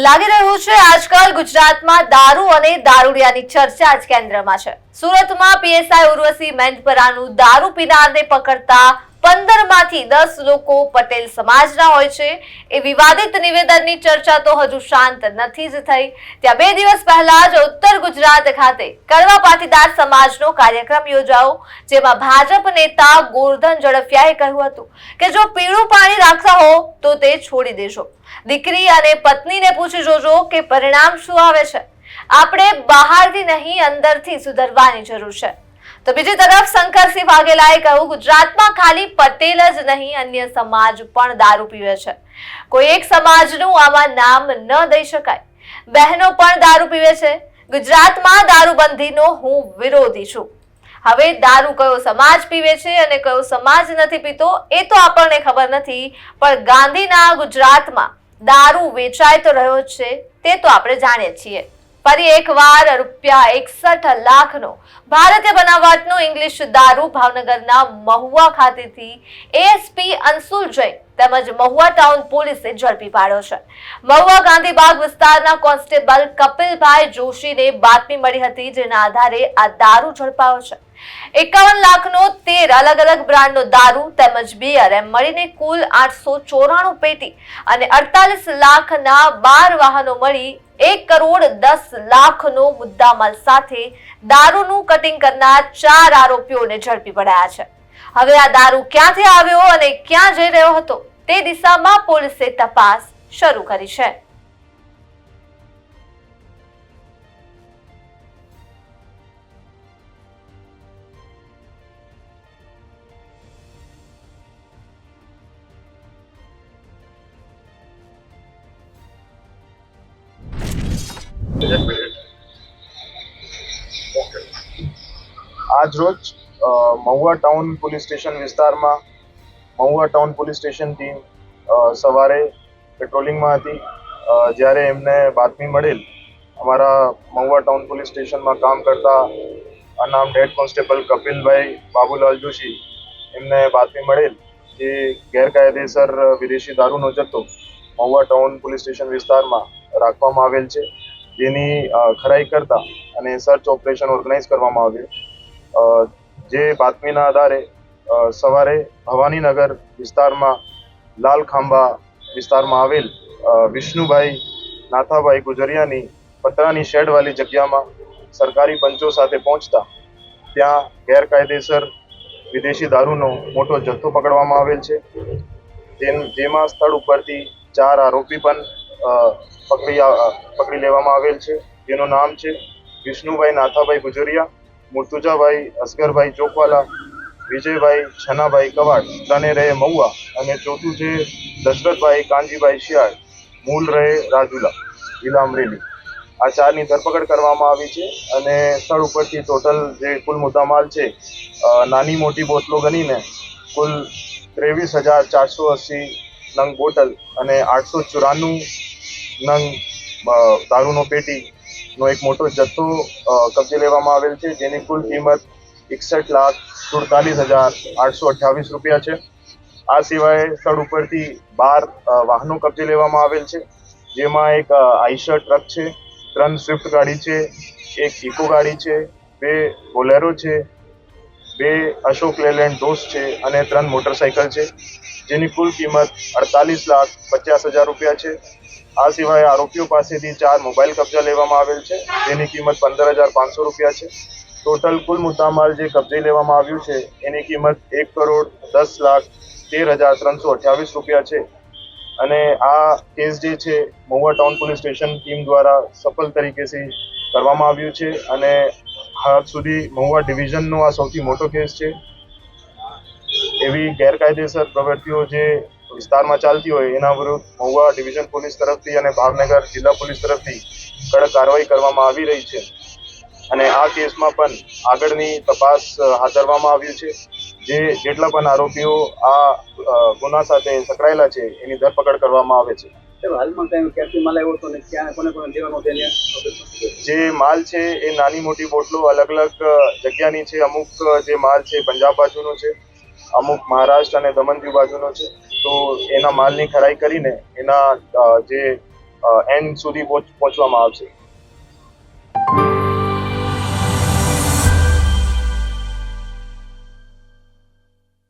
લાગી રહ્યું છે આજકાલ ગુજરાતમાં દારૂ અને દારૂડિયાની ચર્ચા જ કેન્દ્રમાં છે। સુરતમાં પીએસઆઈ ઉર્વશી મેંદપરાનું દારૂ પીનારને પકડતા 15 માંથી 10 લોકો પટેલ સમાજના હોય છે એ વિવાદિત નિવેદનની ચર્ચા તો હજુ શાંત નથી જ થઈ। ત્યાં 2 દિવસ પહેલા જ ઉત્તર ગુજરાત ખાતે કડવા પાટીદાર સમાજનો કાર્યક્રમ યોજાયો, જેમાં ભાજપ નેતા ગોરધન ઝડફિયાએ કહ્યું હતું કે જો પીળું પાણી રાખતા હો તો તે છોડી દેજો, દીકરી અને પત્નીને પૂછી જોજો કે પરિણામ શું આવે છે। આપણે બહારથી નહીં અંદરથી સુધરવાની જરૂર છે। તો બીજી તરફ શંકરસિંહ વાઘેલાએ કહ્યું, ગુજરાતમાં ખાલી પટેલ જ નહીં અન્ય સમાજ પણ દારૂ પીવે છે, કોઈ એક સમાજનું આમાં નામ ન દઈ શકાય। બહેનો પણ દારૂ પીવે છે। ગુજરાતમાં દારૂબંધીનો હું વિરોધી છું। હવે દારૂ કયો સમાજ પીવે છે અને કયો સમાજ નથી પીતો એ તો આપણને ખબર નથી, પણ ગાંધીના ગુજરાતમાં દારૂ વેચાઈ તો રહ્યો છે તે તો આપણે જાણીએ છીએ। ફરી એકવાર ₹61 લાખનો ભારતીય બનાવટનો ઇંગ્લિશ દારૂ ભાવનગરના મહુવા ખાતેથી એએસપી અંશુલ જૈન તેમજ મહુવા ટાઉન પોલીસે ઝડપી પાડ્યો છે। મહુવા ગાંધીબાગ વિસ્તારના કોન્સ્ટેબલ કપિલભાઈ જોશીને બાતમી મળી હતી, જેના આધારે આ દારૂ ઝડપાયો છે। 51 લાખનો 13 અલગ અલગ બ્રાન્ડનો દારૂ તેમજ બિયર એમ મળીને કુલ 894 પેટી અને 48 લાખના 12 વાહનો મળી 1 કરોડ 10 લાખનો મુદ્દામાલ સાથે દારૂનું કટિંગ કરનાર 4 આરોપીઓને ઝડપી પડાયા છે। હવે આ દારૂ ક્યાંથી આવ્યો અને ક્યાં જઈ રહ્યો હતો તે દિશામાં પોલીસે તપાસ શરૂ કરી છે। આજ રોજ મહુવા ટાઉન પોલીસ સ્ટેશન વિસ્તારમાં Mahuva town police station team સવારે પેટ્રોલિંગમાં હતી, જ્યારે એમને બાતમી મળેલ અમારા મહુવા ટાઉન પોલીસ સ્ટેશનમાં કામ કરતા અનામ હેડ કોન્સ્ટેબલ કપિલભાઈ બાબુલાલ જોશી એમને બાતમી મળેલ કે ગેરકાયદેસર વિદેશી દારૂનો જથ્થો મહુવા ટાઉન પોલીસ સ્ટેશન વિસ્તારમાં રાખવામાં આવેલ છે, જેની ખરાઈ કરતા અને સર્ચ ઓપરેશન ઓર્ગેનાઇઝ કરવામાં આવ્યું। જે બાતમીના આધારે સવારે ભવાનીનગર વિસ્તારમાં લાલ ખાંભા વિસ્તારમાં આવેલ વિષ્ણુભાઈ નાથાભાઈ ગુજરિયાની પતરાની શેડવાળી જગ્યામાં સરકારી પંચો સાથે પહોંચતા ત્યાં ગેરકાયદેસર વિદેશી દારૂનો મોટો જથ્થો પકડવામાં આવેલ છે, જેમાં સ્થળ ઉપરથી 4 આરોપી પણ પકડી લેવામાં આવેલ છે, જેનું નામ છે વિષ્ણુભાઈ નાથાભાઈ ગુજરિયા, મુર્તુજાભાઈ અસગરભાઈ ચોકવાલા, વિજયભાઈ છનાભાઈ કવાડ, ત્રણે રહે મહુવા, અને ચોથું છે દશરથભાઈ કાનજીભાઈ શિયાળ, મૂળ રહે રાજુલા, જિલ્લા અમરેલી। આ 4ની ધરપકડ કરવામાં આવી છે અને સ્થળ ઉપરથી ટોટલ જે કુલ મુદ્દામાલ છે નાની મોટી બોટલો ગણીને કુલ 23,480 નંગ બોટલ અને 894 નંગ દારૂનો પેટીનો એક મોટો જથ્થો કબજે લેવામાં આવેલ છે, જેની કુલ કિંમત 61,48,828 રૂપિયા છે। આ સિવાય સ્થળ ઉપરથી 12 વાહનો કબજે લેવામાં આવેલ છે, જેમાં એક આઈશર ટ્રક છે, 3 સ્વિફ્ટ ગાડી છે, 1 ઇકો ગાડી છે, 2 બોલેરો છે, 2 અશોક લેલેન્ડ ડોસ છે અને 3 મોટરસાઇકલ છે, જેની કુલ કિંમત 48,50,000 રૂપિયા છે। આ સિવાય આરોપીઓ પાસેથી 4 મોબાઈલ કબજા લેવામાં આવેલ છે, જેની કિંમત 15,500 રૂપિયા છે। ટોટલ કુલ મુદ્દામાલ જે કબજે લેવામાં આવ્યું છે એની કિંમત 1,10,13,328 રૂપિયા છે। અને આ કેસ જે છે Mahuva town police station team દ્વારા સફળ તરીકેથી કરવામાં આવ્યું છે અને હાલ સુધી મહુવા ડિવિઝનનો આ સૌથી મોટો કેસ છે। એવી ગેરકાયદેસર પ્રવૃત્તિઓ જે વિસ્તારમાં ચાલતી હોય એના વિરુદ્ધ મહુવા ડિવિઝન પોલીસ તરફથી અને ભાવનગર જિલ્લા પોલીસ તરફથી કડક કાર્યવાહી કરવામાં આવી રહી છે અને આ કેસમાં પણ આગળની તપાસ હાથ ધરવામાં આવ્યું છે। જેટલા પણ આરોપીઓ આ ગુના સાથે સંકળાયેલા છે એની ધરપકડ કરવામાં આવે છે। હાલમાં ક્યાંથી માલ આવ્યો હતો ને ક્યાં કોને લેવાનો છે? જે માલ છે એ નાની મોટી બોટલો અલગ અલગ જગ્યાની છે, અમુક જે માલ છે પંજાબ બાજુનો છે, અમુક મહારાષ્ટ્ર અને દમણ દીવ બાજુનો છે, તો એના માલની ખરાઈ કરીને એના જે એન્ડ સુધી પહોંચવામાં આવશે.